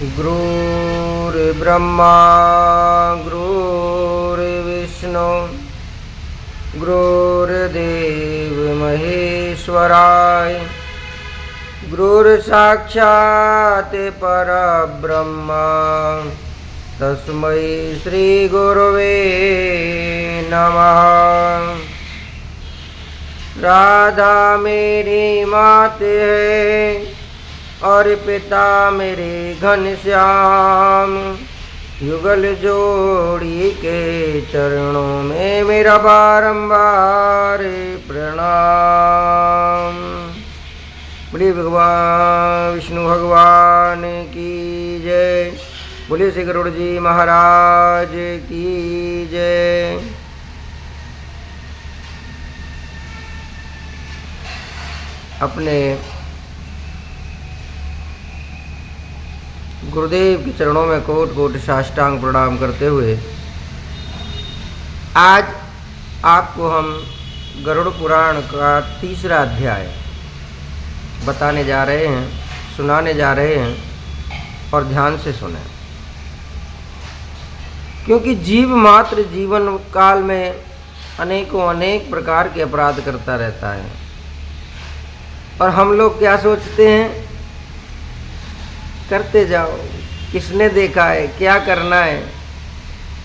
गुरुर्ब्रह्मा गुरुर्विष्णु गुरुर्देव महेश्वराय गुरुर्साक्षात् परब्रह्म तस्मै श्री गुरवे नमः। राधा मेरी मात है और पिता मेरे घनश्याम, युगल जोड़ी के चरणों में मेरा बारंबार प्रणाम। बोलिए भगवान विष्णु भगवान की जय। बोलिए श्री गरुड़ जी महाराज की जय। अपने गुरुदेव के चरणों में कोट कोट साष्टांग प्रणाम करते हुए आज आपको हम गरुड़ पुराण का तीसरा अध्याय बताने जा रहे हैं, सुनाने जा रहे हैं और ध्यान से सुने, क्योंकि जीव मात्र जीवन काल में अनेक प्रकार के अपराध करता रहता है और हम लोग क्या सोचते हैं, करते जाओ, किसने देखा है, क्या करना है।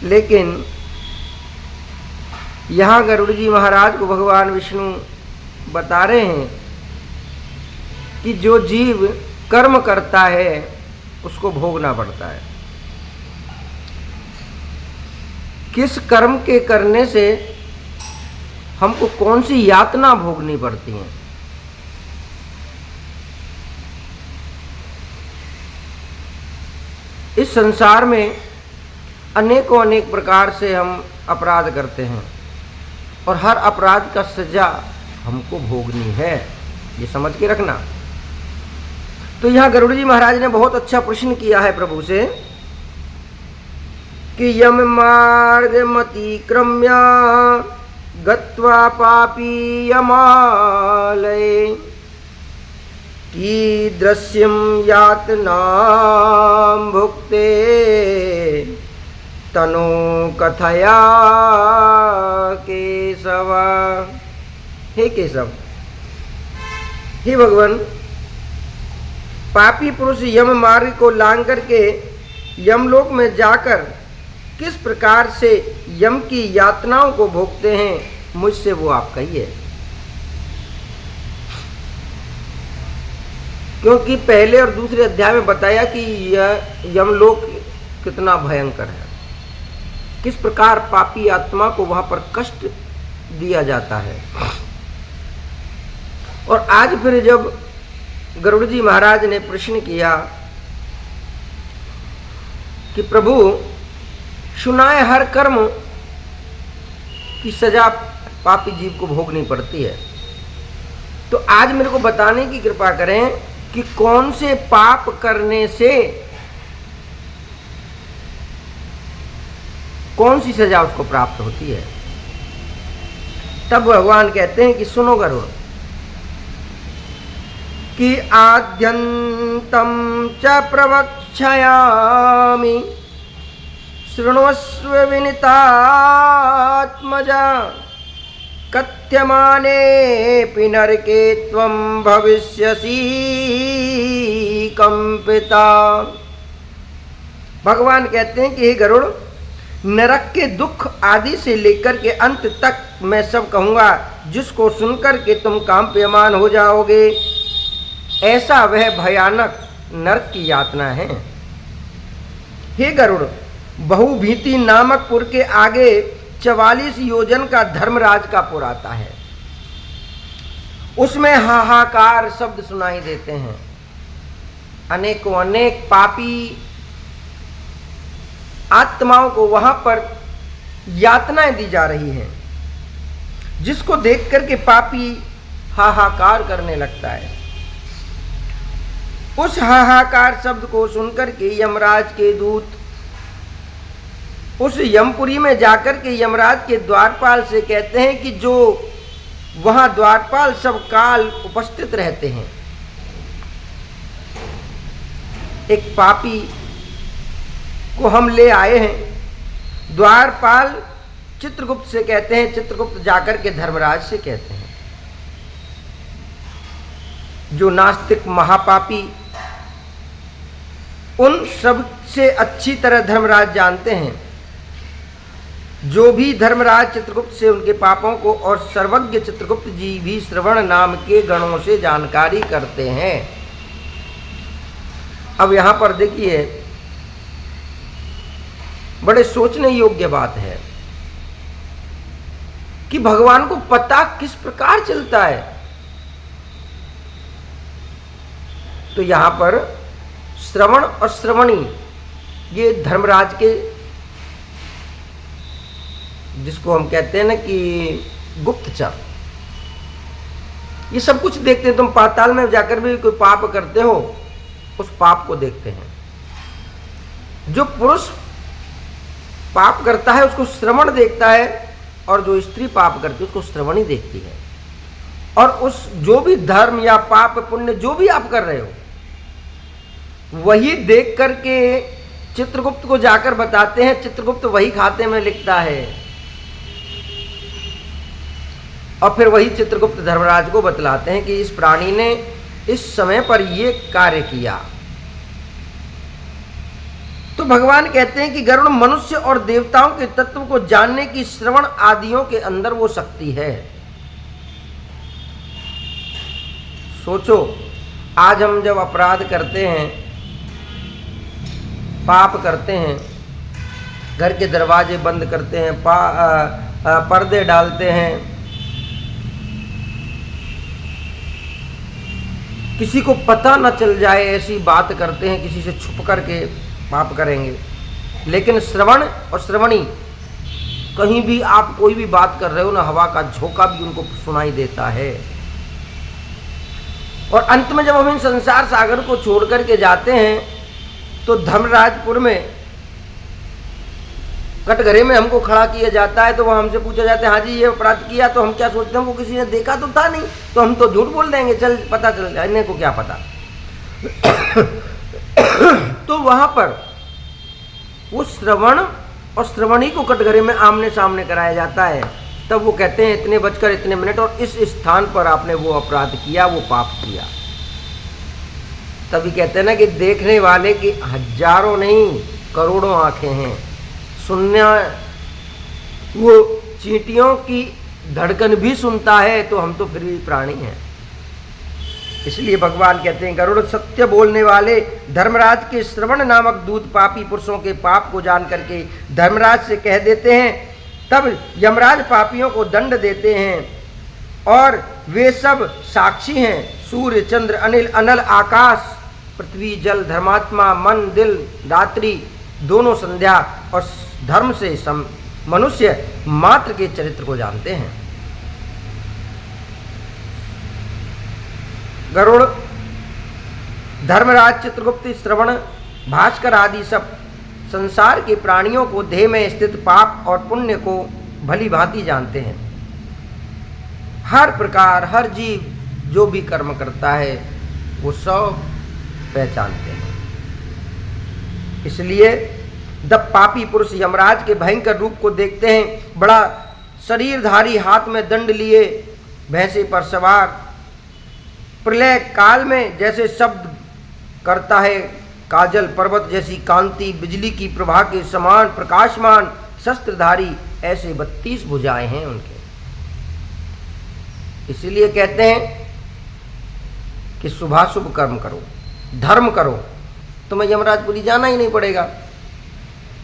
लेकिन यहाँ गरुड़ जी महाराज को भगवान विष्णु बता रहे हैं कि जो जीव कर्म करता है उसको भोगना पड़ता है। किस कर्म के करने से हमको कौन सी यातना भोगनी पड़ती है। इस संसार में अनेक प्रकार से हम अपराध करते हैं और हर अपराध का सजा हमको भोगनी है, ये समझ के रखना। तो यहाँ गरुड़ जी महाराज ने बहुत अच्छा प्रश्न किया है प्रभु से कि यम मार्ग मतिक्रम्य गत्वा पापी यमालय कीदृश्यं यातनां भुक्ते तनु कथया केशव। हे केशव, हे भगवान, पापी पुरुष यम मार्ग को लांघ करके यमलोक में जाकर किस प्रकार से यम की यातनाओं को भोगते हैं, मुझसे वो आप कहिए। क्योंकि पहले और दूसरे अध्याय में बताया कि यह यमलोक कितना भयंकर है, किस प्रकार पापी आत्मा को वहां पर कष्ट दिया जाता है। और आज फिर जब गरुड़ जी महाराज ने प्रश्न किया कि प्रभु सुनाए हर कर्म की सजा पापी जीव को भोगनी पड़ती है, तो आज मेरे को बताने की कृपा करें कि कौन से पाप करने से कौन सी सजा उसको प्राप्त होती है। तब भगवान कहते हैं कि सुनो गरुड़, कि आद्यंतम च प्रवक्ष्यामि शृण्वस्व विनितात्मजा कथ्यमानेऽपि नरके त्वं भविष्यसि कंपिता। भगवान कहते हैं कि हे गरुड़, नरक के दुख आदि से लेकर के अंत तक मैं सब कहूँगा, जिसको सुनकर के तुम कांप्यमान हो जाओगे। ऐसा वह भयानक नरक की यातना है। हे गरुड़, बहुभीति नामक पुर के आगे 44 योजन का धर्मराज का पुर आता है। उसमें हाहाकार शब्द सुनाई देते हैं। अनेक पापी आत्माओं को वहां पर यातनाएं दी जा रही हैं, जिसको देख करके पापी हाहाकार करने लगता है। उस हाहाकार शब्द को सुनकर के यमराज के दूत उस यमपुरी में जाकर के यमराज के द्वारपाल से कहते हैं कि जो वहां द्वारपाल सब काल उपस्थित रहते हैं, एक पापी को हम ले आए हैं। द्वारपाल चित्रगुप्त से कहते हैं, चित्रगुप्त जाकर के धर्मराज से कहते हैं, जो नास्तिक महापापी उन सब से अच्छी तरह धर्मराज जानते हैं, जो भी धर्मराज चित्रगुप्त से उनके पापों को, और सर्वज्ञ चित्रगुप्त जी भी श्रवण नाम के गणों से जानकारी करते हैं। अब यहां पर देखिए, बड़े सोचने योग्य बात है कि भगवान को पता किस प्रकार चलता है। तो यहां पर श्रवण और श्रवणी, ये धर्मराज के, जिसको हम कहते हैं ना कि गुप्तचर, ये सब कुछ देखते हैं। तुम पाताल में जाकर भी कोई पाप करते हो, उस पाप को देखते हैं। जो पुरुष पाप करता है उसको श्रवण देखता है, और जो स्त्री पाप करती है उसको श्रवणी देखती है। और उस जो भी धर्म या पाप पुण्य जो भी आप कर रहे हो, वही देख करके चित्रगुप्त को जाकर बताते हैं। चित्रगुप्त वही खाते में लिखता है, और फिर वही चित्रगुप्त धर्मराज को बतलाते हैं कि इस प्राणी ने इस समय पर ये कार्य किया। तो भगवान कहते हैं कि गरुड़ मनुष्य और देवताओं के तत्व को जानने की श्रवण आदियों के अंदर वो शक्ति है। सोचो, आज हम जब अपराध करते हैं, पाप करते हैं, घर के दरवाजे बंद करते हैं, पर्दे डालते हैं, किसी को पता न चल जाए ऐसी बात करते हैं, किसी से छुप करके पाप करेंगे। लेकिन श्रवण और श्रवणी, कहीं भी आप कोई भी बात कर रहे हो ना, हवा का झोंका भी उनको सुनाई देता है। और अंत में जब हम इन संसार सागर को छोड़ करके जाते हैं, तो धर्मराजपुर में कटघरे में हमको खड़ा किया जाता है। तो वह हमसे पूछा जाता है, हाँ जी ये अपराध किया। तो हम क्या सोचते हैं, वो किसी ने देखा तो था नहीं, तो हम तो झूठ बोल देंगे, चल पता चल जाए, इन्हें को क्या पता। तो वहां पर वो श्रवण और श्रवणी को कटघरे में आमने सामने कराया जाता है। तब वो कहते हैं इतने बजकर इतने मिनट और इस स्थान पर आपने वो अपराध किया, वो पाप किया। तभी कहते हैं ना कि देखने वाले की हजारों नहीं करोड़ों आंखें हैं, सुनने वो चींटियों की धड़कन भी सुनता है, तो हम तो फिर भी प्राणी हैं। इसलिए भगवान कहते हैं गरुड़ सत्य बोलने वाले धर्मराज के श्रवण नामक दूत पापी पुरुषों के पाप को जान करके धर्मराज से कह देते हैं। तब यमराज पापियों को दंड देते हैं, और वे सब साक्षी हैं, सूर्य चंद्र अनिल अनल आकाश पृथ्वी जल, धर्मात्मा मन दिल रात्रि दोनों संध्या और धर्म से मनुष्य मात्र के चरित्र को जानते हैं। गरुड़, धर्मराज, चित्रगुप्त, श्रवण, भास्कर आदि सब संसार के प्राणियों को देह में स्थित पाप और पुण्य को भली भांति जानते हैं। हर प्रकार हर जीव जो भी कर्म करता है वो सब पहचानते हैं। इसलिए जब पापी पुरुष यमराज के भयंकर रूप को देखते हैं, बड़ा शरीरधारी, हाथ में दंड लिए, भैंसे पर सवार, प्रलय काल में जैसे शब्द करता है, काजल पर्वत जैसी कांति, बिजली की प्रभा के समान प्रकाशमान, शस्त्रधारी, ऐसे 32 भुजाएं हैं उनके। इसीलिए कहते हैं कि शुभाशुभ कर्म करो, धर्म करो, तुम्हें यमराजपुरी जाना ही नहीं पड़ेगा।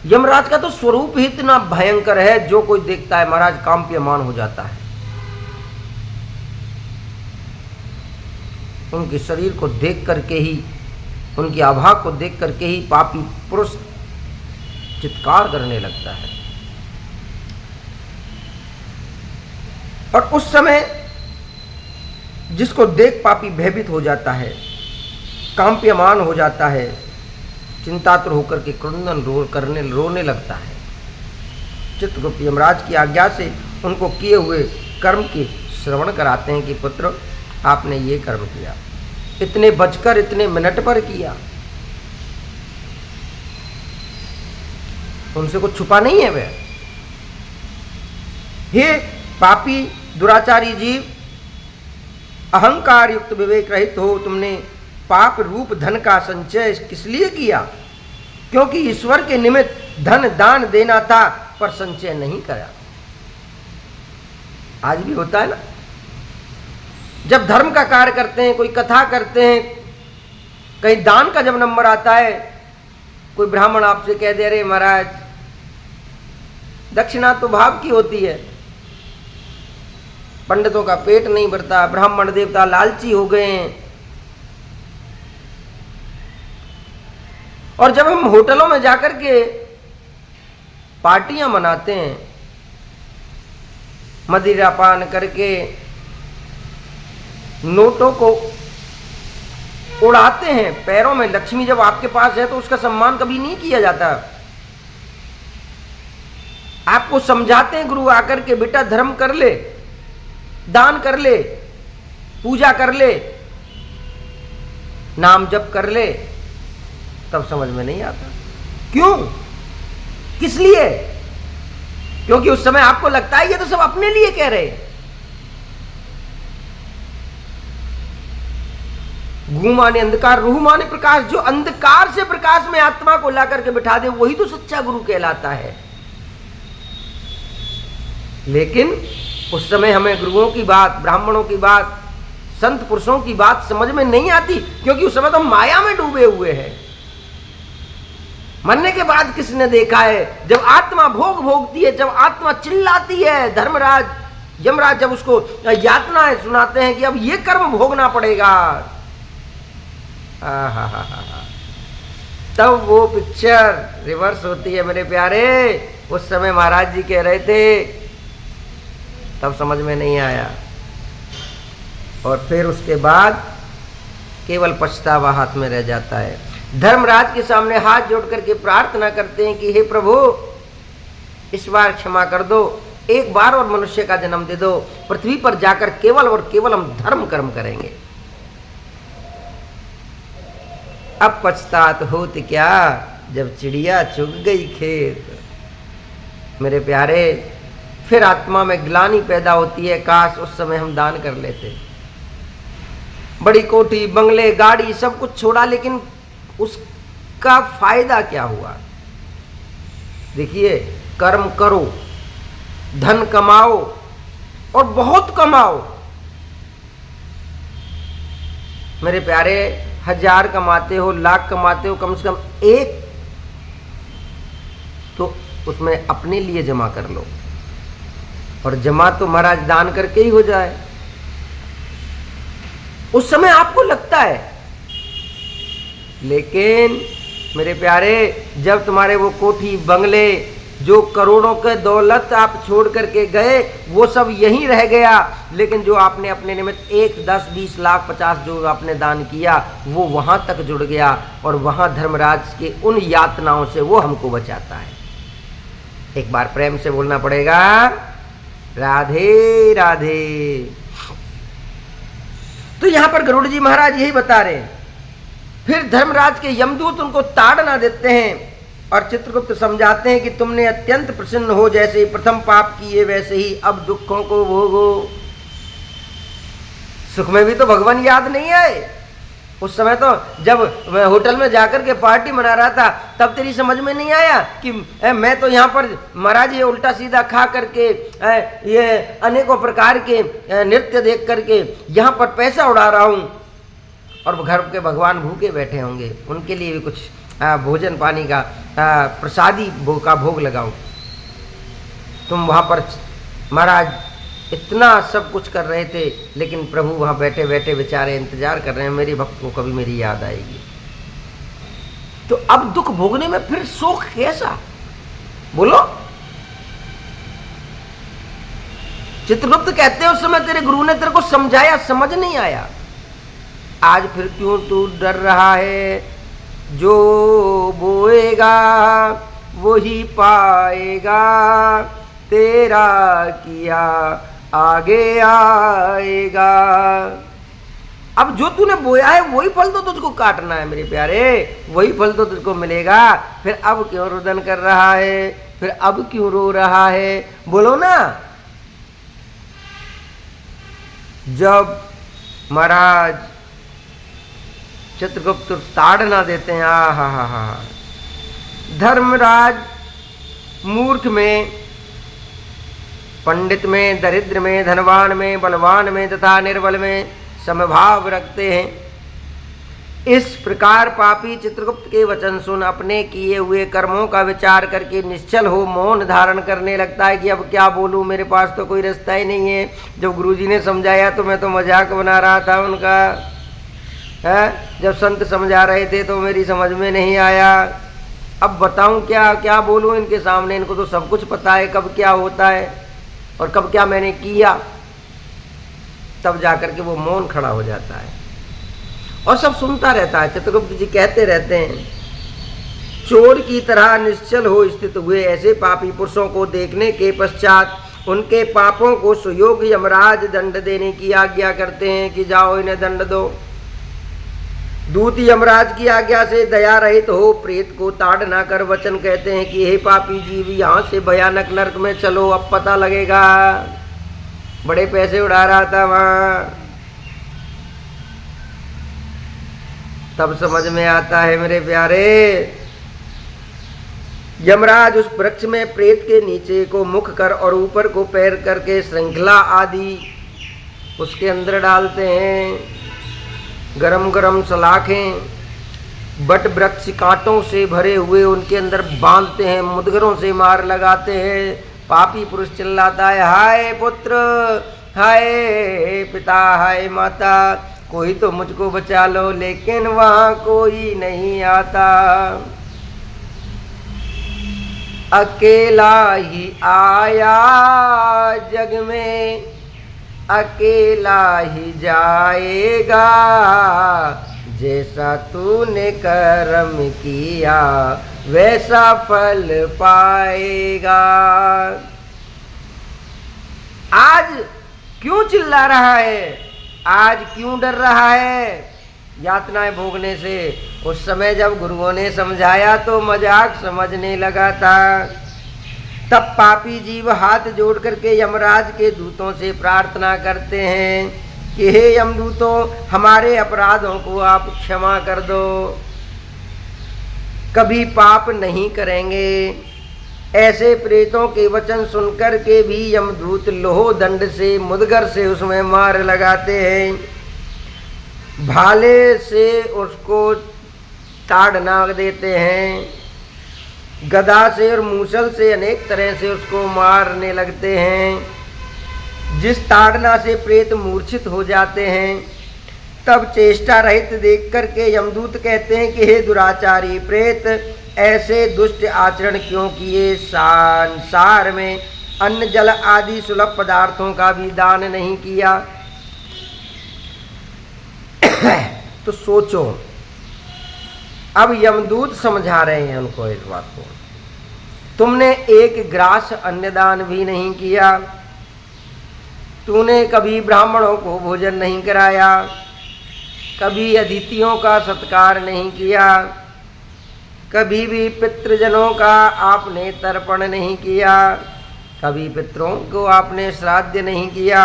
यमराज का तो स्वरूप ही इतना भयंकर है, जो कोई देखता है महाराज कांप्यमान हो जाता है। उनके शरीर को देख करके ही, उनकी आभा को देख करके ही पापी पुरुष चित्कार करने लगता है। और उस समय जिसको देख पापी भयभीत हो जाता है, कांप्यमान हो जाता है, चिंतातुर होकर के क्रंदन रोने लगता है। चित्रगुप्त यमराज की आज्ञा से उनको किए हुए कर्म के श्रवण कराते हैं कि पुत्र आपने ये कर्म किया, इतने बजकर इतने मिनट पर किया। उनसे कुछ छुपा नहीं है वह। हे पापी दुराचारी जीव, अहंकार युक्त विवेक रहित हो, तुमने पाप रूप धन का संचय किस लिए किया? क्योंकि ईश्वर के निमित्त धन दान देना था, पर संचय नहीं करा। आज भी होता है ना, जब धर्म का कार्य करते हैं, कोई कथा करते हैं, कहीं दान का जब नंबर आता है, कोई ब्राह्मण आपसे कह दे, अरे महाराज दक्षिणा तो भाव की होती है, पंडितों का पेट नहीं भरता, ब्राह्मण देवता लालची हो गए हैं। और जब हम होटलों में जाकर के पार्टियां मनाते हैं, मदिरा पान करके नोटों को उड़ाते हैं, पैरों में लक्ष्मी जब आपके पास है तो उसका सम्मान कभी नहीं किया जाता। आपको समझाते हैं गुरु आकर के, बेटा धर्म कर ले, दान कर ले, पूजा कर ले, नाम जप कर ले, तब समझ में नहीं आता। क्यों? किस लिए? क्योंकि उस समय आपको लगता है ये तो सब अपने लिए कह रहे हैं। गु माने अंधकार, रूह माने प्रकाश। जो अंधकार से प्रकाश में आत्मा को ला करके बिठा दे, वही तो सच्चा गुरु कहलाता है। लेकिन उस समय हमें गुरुओं की बात, ब्राह्मणों की बात, संत पुरुषों की बात समझ में नहीं आती, क्योंकि उस समय तो माया में डूबे हुए हैं। मरने के बाद किसने देखा है? जब आत्मा भोग भोगती है, जब आत्मा चिल्लाती है, धर्मराज यमराज जब उसको यातनाएं सुनाते हैं कि अब ये कर्म भोगना पड़ेगा, तब वो पिक्चर रिवर्स होती है मेरे प्यारे। उस समय महाराज जी कह रहे थे, तब समझ में नहीं आया, और फिर उसके बाद केवल पछतावा हाथ में रह जाता है। धर्मराज के सामने हाथ जोड़ करके प्रार्थना करते हैं कि हे प्रभु, इस बार क्षमा कर दो, एक बार और मनुष्य का जन्म दे दो, पृथ्वी पर जाकर केवल और केवल हम धर्म कर्म करेंगे। अब पछतात होत क्या, जब चिड़िया चुग गई खेत। मेरे प्यारे, फिर आत्मा में ग्लानि पैदा होती है, काश उस समय हम दान कर लेते। बड़ी कोठी, बंगले, गाड़ी सब कुछ छोड़ा, लेकिन उसका फायदा क्या हुआ? देखिए, कर्म करो, धन कमाओ और बहुत कमाओ। मेरे प्यारे, 1000 कमाते हो, लाख कमाते हो, कम से कम एक तो उसमें अपने लिए जमा कर लो, और जमा तो महाराज दान करके ही हो जाए। उस समय आपको लगता है, लेकिन मेरे प्यारे, जब तुम्हारे वो कोठी, बंगले, जो करोड़ों के दौलत आप छोड़ करके गए, वो सब यहीं रह गया, लेकिन जो आपने अपने निमित्त 1, 10, 20 लाख, 50 जो आपने दान किया, वो वहां तक जुड़ गया, और वहां धर्मराज के उन यातनाओं से वो हमको बचाता है। एक बार प्रेम से बोलना पड़ेगा, राधे राधे। तो यहां पर गरुड़ जी महाराज यही बता रहे हैं। फिर धर्मराज के यमदूत उनको ताड़ना देते हैं, और चित्रगुप्त समझाते हैं कि तुमने अत्यंत प्रसन्न हो, जैसे ही प्रथम पाप किए वैसे ही अब दुखों को भोगो। सुख में भी तो भगवान याद नहीं आए। उस समय तो जब मैं होटल में जाकर के पार्टी मना रहा था, तब तेरी समझ में नहीं आया कि मैं तो यहाँ पर महाराज ये उल्टा सीधा खा करके, ये अनेकों प्रकार के नृत्य देख करके यहाँ पर पैसा उड़ा रहा हूँ, और घर के भगवान भूखे बैठे होंगे, उनके लिए भी कुछ भोजन पानी का प्रसादी का भोग लगाओ। तुम वहाँ पर महाराज इतना सब कुछ कर रहे थे, लेकिन प्रभु वहाँ बैठे बैठे बेचारे इंतजार कर रहे हैं, मेरी भक्त को कभी मेरी याद आएगी। तो अब दुख भोगने में फिर सुख कैसा? बोलो। चित्रगुप्त कहते हैं, उस समय तेरे गुरु ने तेरे को समझाया, समझ नहीं आया। आज फिर क्यों तू डर रहा है? जो बोएगा वही पाएगा, तेरा किया आगे आएगा। अब जो तूने बोया है वही फल तो तुझको काटना है मेरे प्यारे, वही फल तो तुझको मिलेगा। फिर अब क्यों रुदन कर रहा है, फिर अब क्यों रो रहा है, बोलो ना। जब महाराज चित्रगुप्त ताड़ना देते हैं, हा, धर्मराज मूर्ख में, पंडित में, दरिद्र में, धनवान में, बलवान में तथा निर्बल में समभाव रखते हैं। इस प्रकार पापी चित्रगुप्त के वचन सुन अपने किए हुए कर्मों का विचार करके निश्चल हो मौन धारण करने लगता है कि अब क्या बोलूं, मेरे पास तो कोई रास्ता ही नहीं है। जब गुरुजी ने समझाया तो मैं तो मजाक बना रहा था उनका, है? जब संत समझा रहे थे तो मेरी समझ में नहीं आया। अब बताऊं क्या क्या बोलूं इनके सामने, इनको तो सब कुछ पता है कब क्या होता है और कब क्या मैंने किया। तब जाकर के वो मौन खड़ा हो जाता है और सब सुनता रहता है। चित्रगुप्त जी कहते रहते हैं, चोर की तरह निश्चल हो स्थित हुए ऐसे पापी पुरुषों को देखने के पश्चात उनके पापों को सुयोग यमराज दंड देने की आज्ञा करते हैं कि जाओ इन्हें दंड दो। दूत यमराज की आज्ञा से दया रहित हो प्रेत को ताड़ना कर वचन कहते हैं कि हे पापी जीव, यहाँ से भयानक नरक में चलो, अब पता लगेगा। बड़े पैसे उड़ा रहा था वहां, तब समझ में आता है मेरे प्यारे। यमराज उस वृक्ष में प्रेत के नीचे को मुख कर और ऊपर को पैर करके श्रृंखला आदि उसके अंदर डालते हैं। गरम गरम सलाखें बट वृक्ष कांटों से भरे हुए उनके अंदर बांधते हैं, मुदगरों से मार लगाते हैं। पापी पुरुष चिल्लाता है, हाय पुत्र, हाय पिता, हाय माता, कोई तो मुझको बचा लो, लेकिन वहां कोई नहीं आता। अकेला ही आया जग में, अकेला ही जाएगा, जैसा तूने कर्म किया वैसा फल पाएगा। आज क्यों चिल्ला रहा है, आज क्यों डर रहा है यातनाएं भोगने से? उस समय जब गुरुओं ने समझाया तो मजाक समझने लगा था। तब पापी जीव हाथ जोड़ करके यमराज के दूतों से प्रार्थना करते हैं कि हे यमदूतों, हमारे अपराधों को आप क्षमा कर दो, कभी पाप नहीं करेंगे। ऐसे प्रेतों के वचन सुनकर के भी यमदूत लोह दंड से, मुदगर से उसमें मार लगाते हैं, भाले से उसको ताड़ना देते हैं, गदा से और मूसल से अनेक तरह से उसको मारने लगते हैं। जिस ताड़ना से प्रेत मूर्छित हो जाते हैं, तब चेष्टा रहित देख करके यमदूत कहते हैं कि हे दुराचारी प्रेत, ऐसे दुष्ट आचरण क्यों किए? संसार में अन्न जल आदि सुलभ पदार्थों का भी दान नहीं किया। तो सोचो, अब यमदूत समझा रहे हैं उनको इस बात को, तुमने एक ग्रास अन्नदान भी नहीं किया, तूने कभी ब्राह्मणों को भोजन नहीं कराया, कभी अतिथियों का सत्कार नहीं किया, कभी भी पितृजनों का आपने तर्पण नहीं किया, कभी पितरों को आपने श्राद्ध नहीं किया।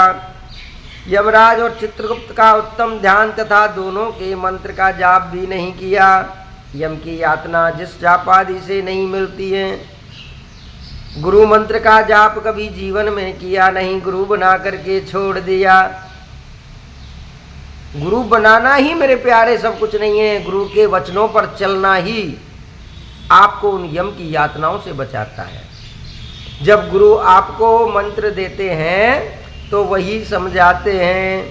यमराज और चित्रगुप्त का उत्तम ध्यान तथा दोनों के मंत्र का जाप भी नहीं किया। यम की यातना जिस जाप आदि से नहीं मिलती है, गुरु मंत्र का जाप कभी जीवन में किया नहीं, गुरु बना करके छोड़ दिया। गुरु बनाना ही मेरे प्यारे सब कुछ नहीं है, गुरु के वचनों पर चलना ही आपको उन यम की यातनाओं से बचाता है। जब गुरु आपको मंत्र देते हैं तो वही समझाते हैं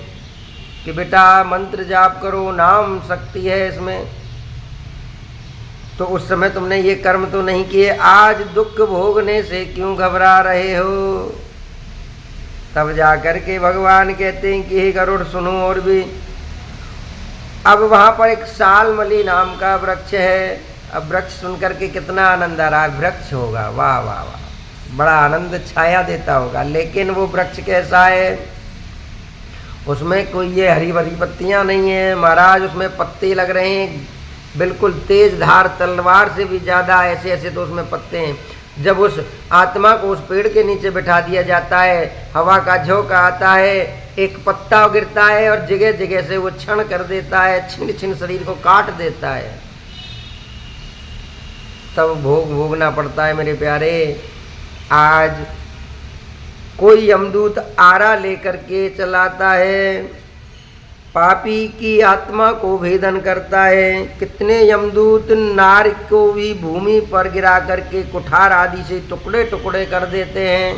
कि बेटा मंत्र जाप करो, नाम शक्ति है इसमें। तो उस समय तुमने ये कर्म तो नहीं किए, आज दुख भोगने से क्यों घबरा रहे हो? तब जाकर के भगवान कहते हैं कि हे गरुड़ सुनो और भी। अब वहां पर एक सालमली नाम का वृक्ष है। अब वृक्ष सुनकर के कितना आनंद आ रहा है, वृक्ष होगा, वाह वाह वाह, बड़ा आनंद छाया देता होगा। लेकिन वो वृक्ष कैसा है? उसमें कोई ये हरी भरी पत्तियां नहीं है महाराज, उसमें पत्ते लग रहे हैं बिल्कुल तेज धार तलवार से भी ज़्यादा, ऐसे ऐसे तो उसमें पत्ते हैं। जब उस आत्मा को उस पेड़ के नीचे बिठा दिया जाता है, हवा का झोंका आता है, एक पत्ता गिरता है और जगह जगह से वो क्षण कर देता है, छिन छिन शरीर को काट देता है, तब भोग भोगना पड़ता है मेरे प्यारे। आज कोई यमदूत आरा लेकर के चलाता है, पापी की आत्मा को भेदन करता है। कितने यमदूत नार को भी भूमि पर गिरा करके कुठार आदि से टुकड़े टुकड़े कर देते हैं।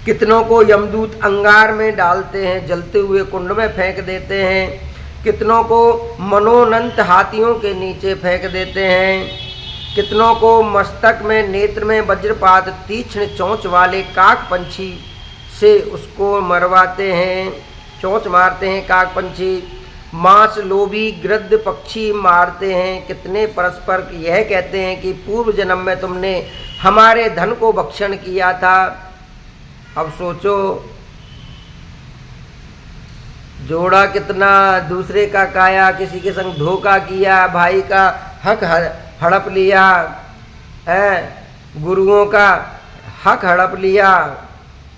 कितनों को यमदूत अंगार में डालते हैं, जलते हुए कुंड में फेंक देते हैं। कितनों को मनोनंत हाथियों के नीचे फेंक देते हैं। कितनों को मस्तक में नेत्र में वज्रपात तीक्ष्ण चोंच वाले काक पंछी से उसको मरवाते हैं, चोंच मारते हैं काक पंछी। मांस लोभी गृद्ध पक्षी मारते हैं। कितने परस्पर यह कहते हैं कि पूर्व जन्म में तुमने हमारे धन को भक्षण किया था। अब सोचो, जोड़ा कितना, दूसरे का काया, किसी के संग धोखा किया, भाई का हक हड़प लिया है, गुरुओं का हक हड़प लिया,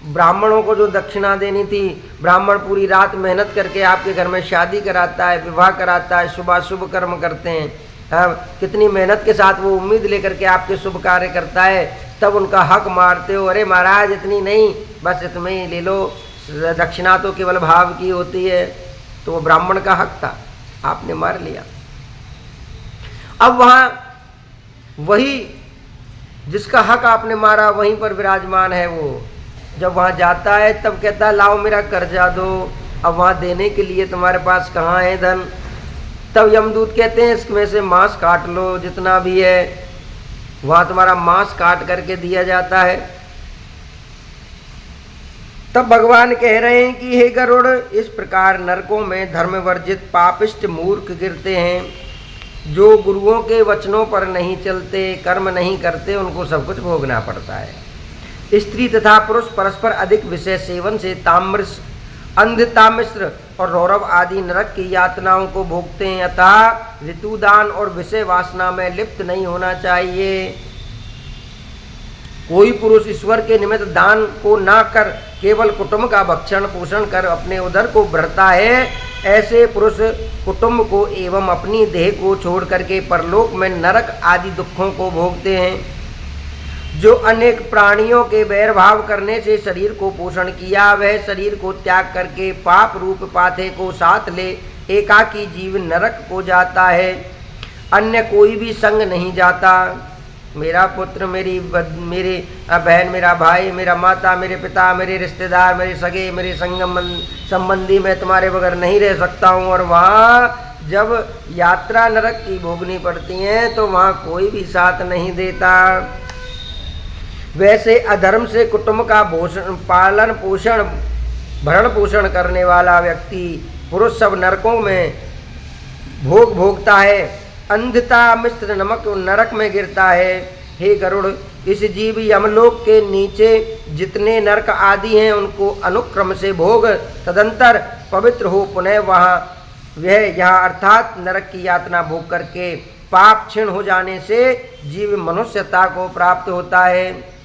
ब्राह्मणों को जो दक्षिणा देनी थी, ब्राह्मण पूरी रात मेहनत करके आपके घर में शादी कराता है, विवाह कराता है, शुभ शुभ कर्म करते हैं, कितनी मेहनत के साथ वो उम्मीद लेकर के आपके शुभ कार्य करता है, तब उनका हक मारते हो। अरे महाराज इतनी नहीं, बस इतना ही ले लो, दक्षिणा तो केवल भाव की होती है। तो वो ब्राह्मण का हक था, आपने मार लिया। अब वहाँ वही जिसका हक आपने मारा वहीं पर विराजमान है। वो जब वहाँ जाता है तब कहता है लाओ मेरा कर्जा दो। अब वहाँ देने के लिए तुम्हारे पास कहाँ है धन। तब यमदूत कहते हैं इसमें से मांस काट लो, जितना भी है वहाँ तुम्हारा मांस काट करके दिया जाता है। तब भगवान कह रहे हैं कि हे गरुड़, इस प्रकार नरकों में धर्मवर्जित पापिष्ट मूर्ख गिरते हैं। जो गुरुओं के वचनों पर नहीं चलते, कर्म नहीं करते, उनको सब कुछ भोगना पड़ता है। स्त्री तथा पुरुष परस्पर अधिक विषय सेवन से ताम्रस, अंधतामिश्र और रौरव आदि नरक की यातनाओं को भोगते हैं। अतः ऋतुदान और विषय वासना में लिप्त नहीं होना चाहिए। कोई पुरुष ईश्वर के निमित्त दान को ना कर केवल कुटुंब का भक्षण पोषण कर अपने उदर को भरता है, ऐसे पुरुष कुटुंब को एवं अपनी देह को छोड़ करके परलोक में नरक आदि दुखों को भोगते हैं। जो अनेक प्राणियों के बैर भाव करने से शरीर को पोषण किया, वह शरीर को त्याग करके पाप रूप पाथे को साथ ले एकाकी जीव नरक को जाता है, अन्य कोई भी संग नहीं जाता। मेरा पुत्र, मेरी बहन, मेरा भाई, मेरा माता, मेरे पिता, मेरे रिश्तेदार, मेरे सगे, मेरे संबंधी, मैं तुम्हारे बगैर नहीं रह सकता हूँ। और वहाँ जब यात्रा नरक की भोगनी पड़ती है तो वहाँ कोई भी साथ नहीं देता। वैसे अधर्म से कुटुंब का पालन पोषण भरण पोषण करने वाला व्यक्ति पुरुष सब नरकों में भोग भोगता है, अंधता मिश्र नमक नरक में गिरता है। हे गरुड़, इस जीव यमलोक के नीचे जितने नरक आदि हैं उनको अनुक्रम से भोग, तदंतर पवित्र हो पुनः वह यहाँ अर्थात नरक की यातना भोग करके पाप क्षीण हो जाने से जीव मनुष्यता को प्राप्त होता है।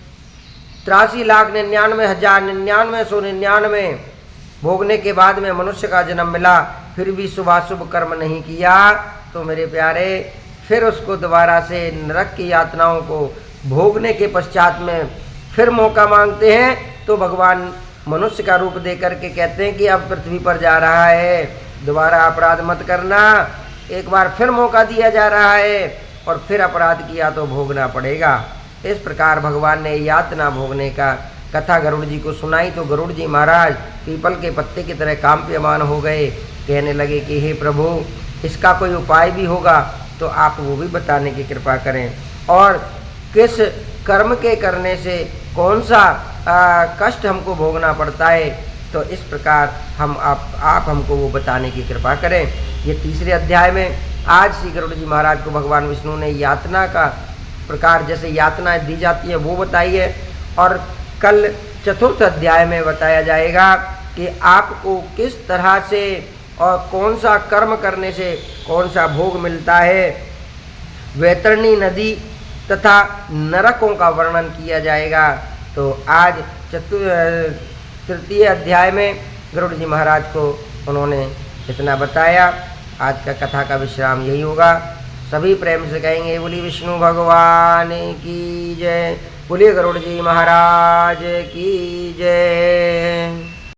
83,99,999 भोगने के बाद में मनुष्य का जन्म मिला, फिर भी शुभाशुभ कर्म नहीं किया तो मेरे प्यारे फिर उसको दोबारा से नरक की यातनाओं को भोगने के पश्चात में फिर मौका मांगते हैं। तो भगवान मनुष्य का रूप दे करके कहते हैं कि अब पृथ्वी पर जा रहा है, दोबारा अपराध मत करना, एक बार फिर मौका दिया जा रहा है और फिर अपराध किया तो भोगना पड़ेगा। इस प्रकार भगवान ने यातना भोगने का कथा गरुड़ जी को सुनाई तो गरुड़ जी महाराज पीपल के पत्ते की तरह कांप्यमान हो गए। कहने लगे कि हे प्रभु, इसका कोई उपाय भी होगा तो आप वो भी बताने की कृपा करें, और किस कर्म के करने से कौन सा कष्ट हमको भोगना पड़ता है, तो इस प्रकार आप हमको वो बताने की कृपा करें। ये तीसरे अध्याय में आज श्री गरुड़ जी महाराज को भगवान विष्णु ने यातना का प्रकार, जैसे यातनाएं दी जाती है वो बताई है, और कल चतुर्थ अध्याय में बताया जाएगा कि आपको किस तरह से और कौन सा कर्म करने से कौन सा भोग मिलता है। वैतरणी नदी तथा नरकों का वर्णन किया जाएगा। तो आज तृतीय अध्याय में गरुड़ जी महाराज को उन्होंने इतना बताया। आज का कथा का विश्राम यही होगा। सभी प्रेम से कहेंगे बोली विष्णु भगवान की जय, बोलिए गरुड़ जी महाराज की जय।